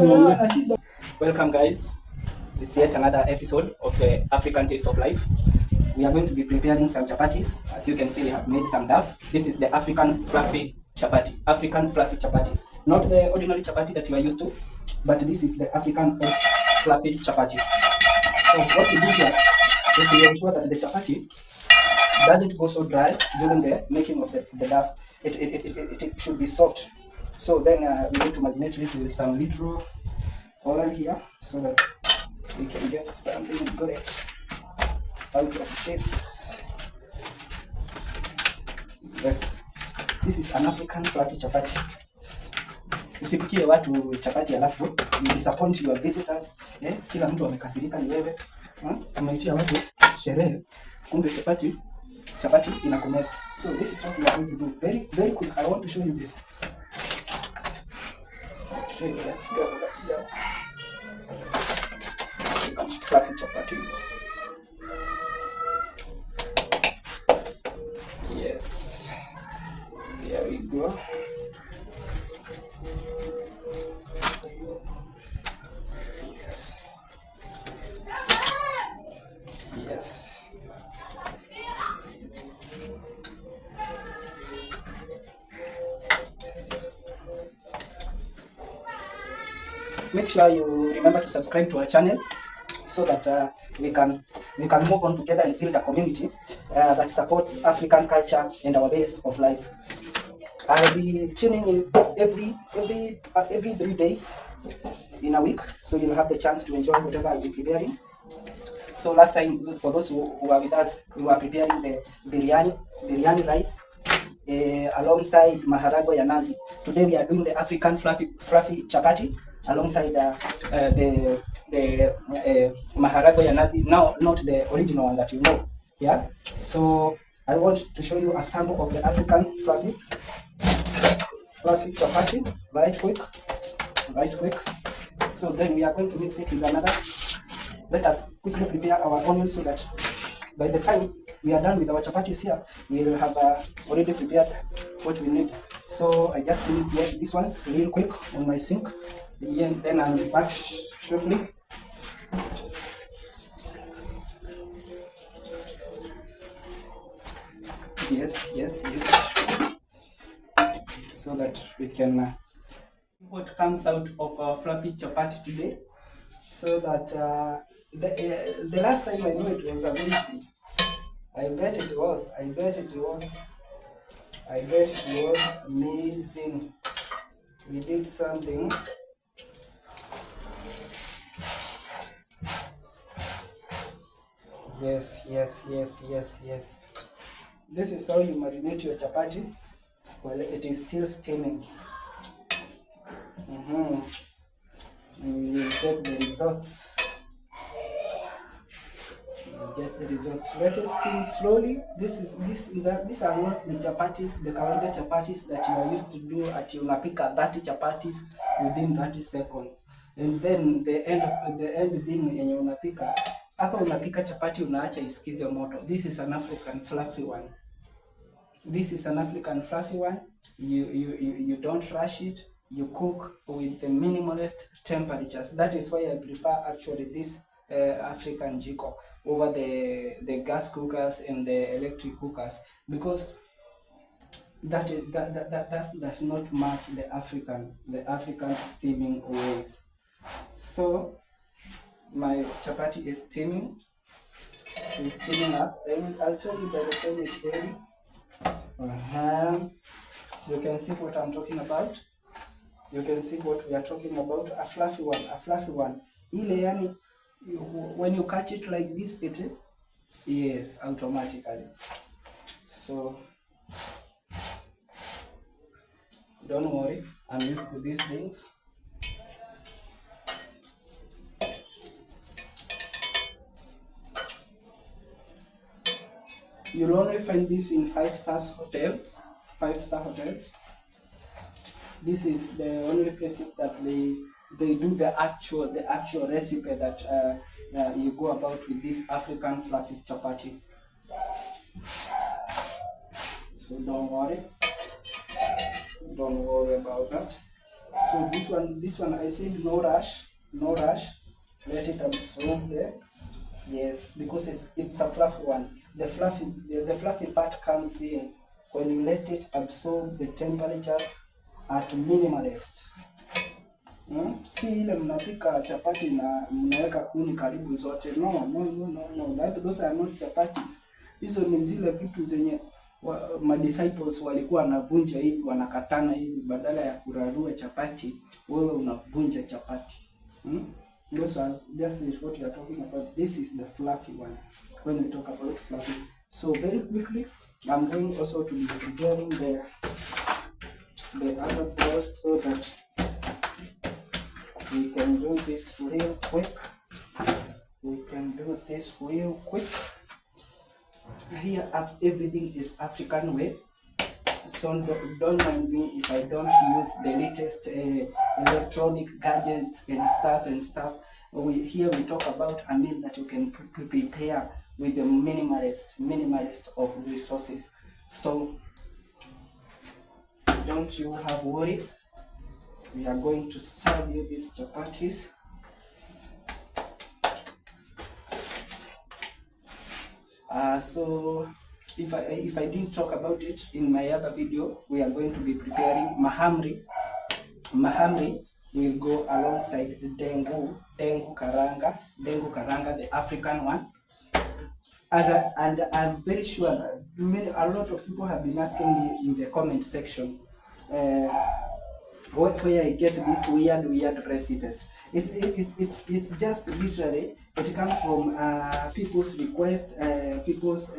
Welcome, guys. It's yet another episode of the African Taste of Life. We are going to be preparing some chapatis. As you can see, we have made some duff. This is the African fluffy chapati. African fluffy chapati. Not the ordinary chapati that you are used to, but this is the African fluffy chapati. So what we do here is to ensure that the chapati doesn't go so dry during the making of the duff. It should be soft. So then we need to marinate it with some little oil here so that we can get something great out of this. Yes, this is an African fluffy chapati. Usipikie watu chapati alafu you disappoint your visitors. Kila mtu amekasirika ni wewe. Umeitia watu sherehe kumbe chapati inakumeza. So this is what we are going to do. Very very quick. I want to show you this. Okay, let's go. Fluffy chapatis. Yes. There we go. Yes. Make sure you remember to subscribe to our channel so that we can move on together and build a community that supports African culture and our ways of life. I'll be tuning in every 3 days in a week, so you'll have the chance to enjoy whatever I'll be preparing. So last time, for those who are with us, we were preparing the biryani rice alongside maharagwe ya nazi. Today we are doing the African fluffy chapati alongside the maharagwe ya nazi. Now, not the original one that you know. Yeah. So I want to show you a sample of the African fluffy chapati. Right quick. So then we are going to mix it with another. Let us quickly prepare our onions so that by the time we are done with our chapatis here, we will have already prepared what we need. So I just need to wash these ones real quick on my sink. And then I'll be back shortly. Yes. So that we can what comes out of our fluffy chapati today. So that the last time I knew it was amazing. I bet it was amazing. We did something. Yes. This is how you marinate your chapati while it is still steaming. You get the results. Let it steam slowly. These are not the chapatis, the kawaida chapatis that you are used to do at unapika 30 chapatis within 30 seconds. And then the end thing yenye unapika hapa, unapika chapati unaacha isikize moto. This is an African fluffy one. You don't rush it. You cook with the minimalist temperatures. That is why I prefer actually this African jiko over the gas cookers and the electric cookers, because that does not match the African steaming ways. So my chapati is steaming up, and I'll tell you by the time it's ready. You can see what I'm talking about. You can see what we are talking about. A fluffy one. Ile yani, when you catch it like this, yes, automatically. So don't worry, I'm used to these things. You'll only find this in 5-star hotels. This is the only places that they do the actual recipe that you go about with this African fluffy chapati. So don't worry about that. So this one I said no rush, no rush. Let it absorb there. Yes, because it's a fluffy one. The fluffy part comes in when you let it absorb the temperatures at minimalist. Si ile mnapika chapati na mnaweka kuni karibu zote. No. Those are not chapatis. Hizo ni zile vitu zenye disciples walikuwa wanavunja hivi, wanakatana hivi, badala ya kurarua chapati, wewe unavunja chapati. This is what you are talking about. This is the fluffy one. When we talk about fluffy, so very quickly, I'm going also to be preparing the other balls so that we can do this real quick. Here, everything is African way, so don't mind me if I don't use the latest electronic gadgets and stuff. Here we talk about a meal that you can prepare with the minimalist of resources. So don't you have worries. We are going to serve you these chapatis. So if I didn't talk about it in my other video, we are going to be preparing mahamri. Mahamri will go alongside dengu karanga, the African one. And I'm very sure that a lot of people have been asking me in the comment section where I get these weird recipes. It's just literally, it comes from people's requests, people's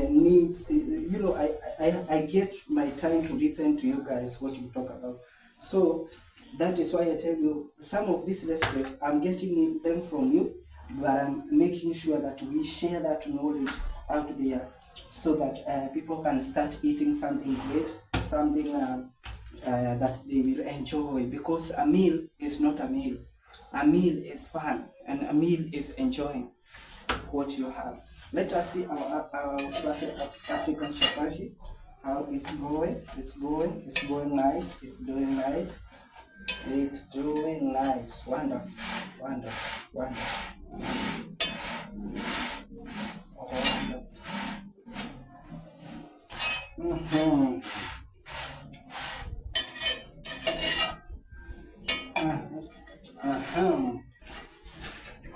needs. You know, I get my time to listen to you guys what you talk about. So that is why I tell you some of these recipes I'm getting them from you, but I'm making sure that we share that knowledge out there so that people can start eating something great, something that they will enjoy, because a meal is not a meal. A meal is fun, and a meal is enjoying what you have. Let us see our African chapati, how it's going. It's going nice. It's doing nice. It's doing nice. Wonderful.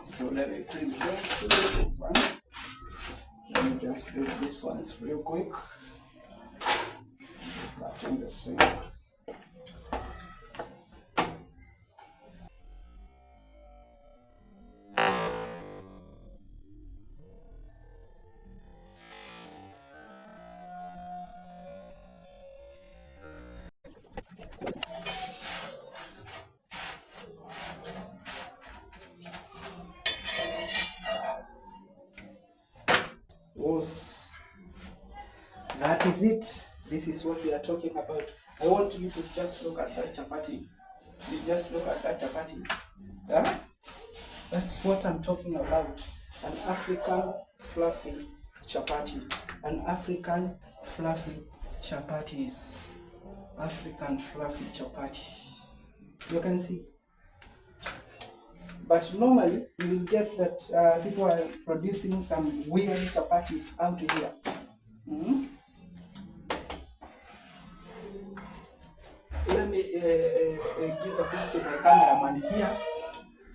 So let me print this one. Let me just print this one real quick. Back in the sink. That is it. This is what we are talking about. I want you to just look at that chapati. You just look at that chapati. Yeah? That's what I'm talking about. An African fluffy chapati. An African fluffy chapatis. African fluffy chapati. You can see. But normally, you will get that people are producing some weird chapatis out here. Let me give a piece to my cameraman here.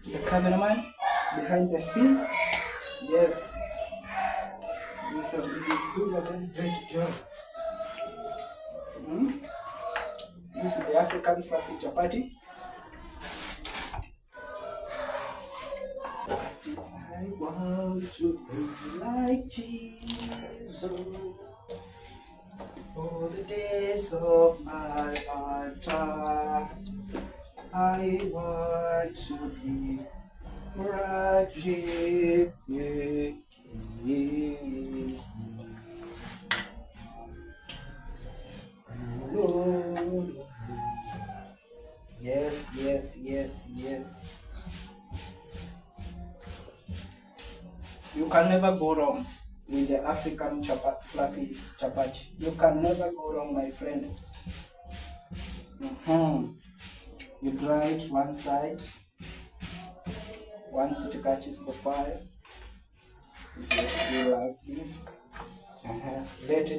The cameraman behind the scenes. Yes. He's doing a very great job. This is the African fluffy chapati. I want to be like Jesus for the days of my lifetime. I want to be like Jesus. Lord. Yes. You can never go wrong with the African fluffy chapati. You can never go wrong, my friend. You dry it one side. Once it catches the fire, you do like this. Let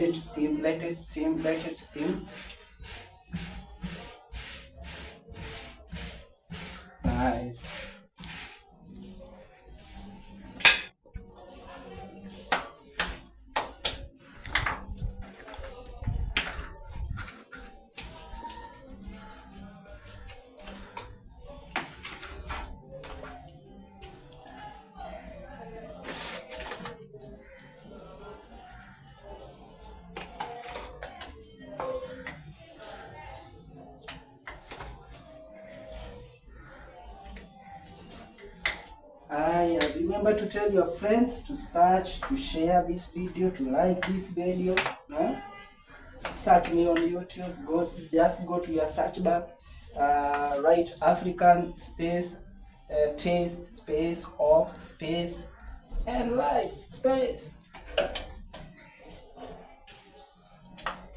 it steam. Nice. Remember to tell your friends to search, to share this video, to like this video. Search me on YouTube. Just go to your search bar, write African space taste space of space and life space.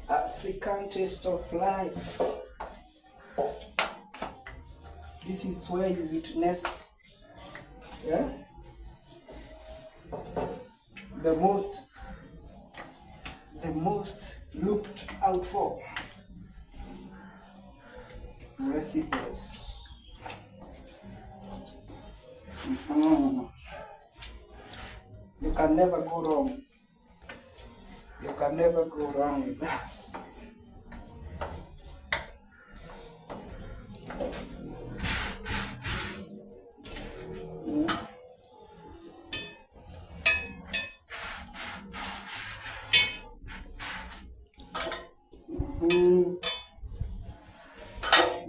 African taste of life. This is where you witness the most looked out for recipes. You can never go wrong. You can never go wrong with this.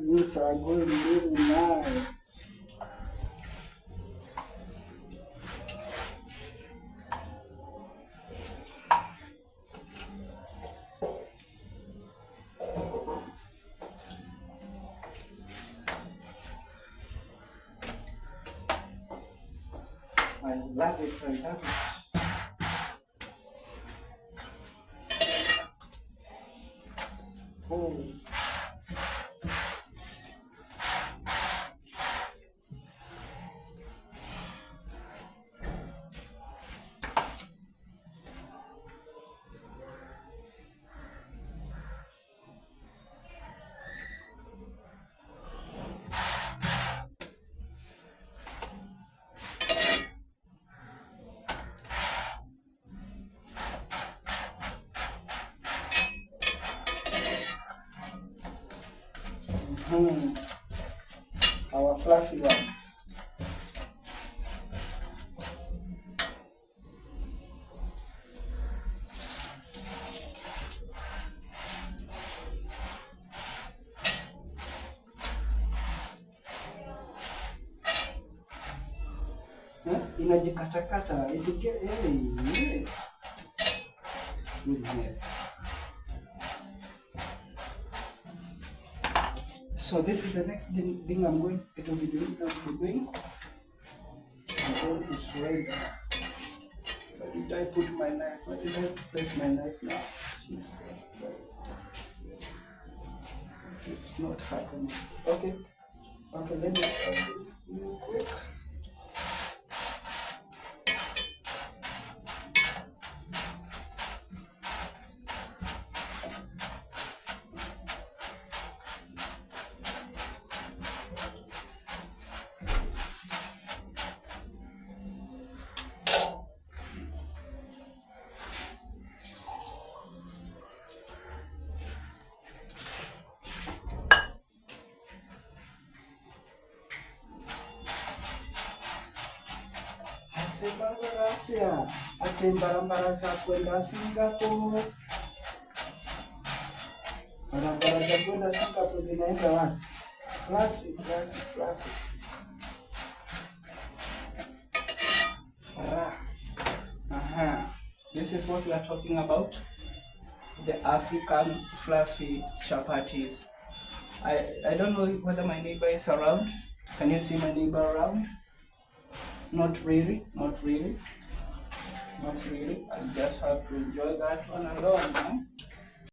These are going really nice. I love it, I love it. Oh. Our fluffy one. Inajikatakata. Goodness. So this is the next thing I'm going to be doing. I'm going to shred. Where did I put my knife? Where did I place my knife now? Jesus Christ. It's not happening. Okay, let me try this real quick. Ate barabara za kwenda Singapore. Barabara za kwenda Singapore zinaenda wapi? Fluffy. This is what we are talking about. The African fluffy chapatis. I don't know whether my neighbor is around. Can you see my neighbor around? Not really. I just have to enjoy that one alone.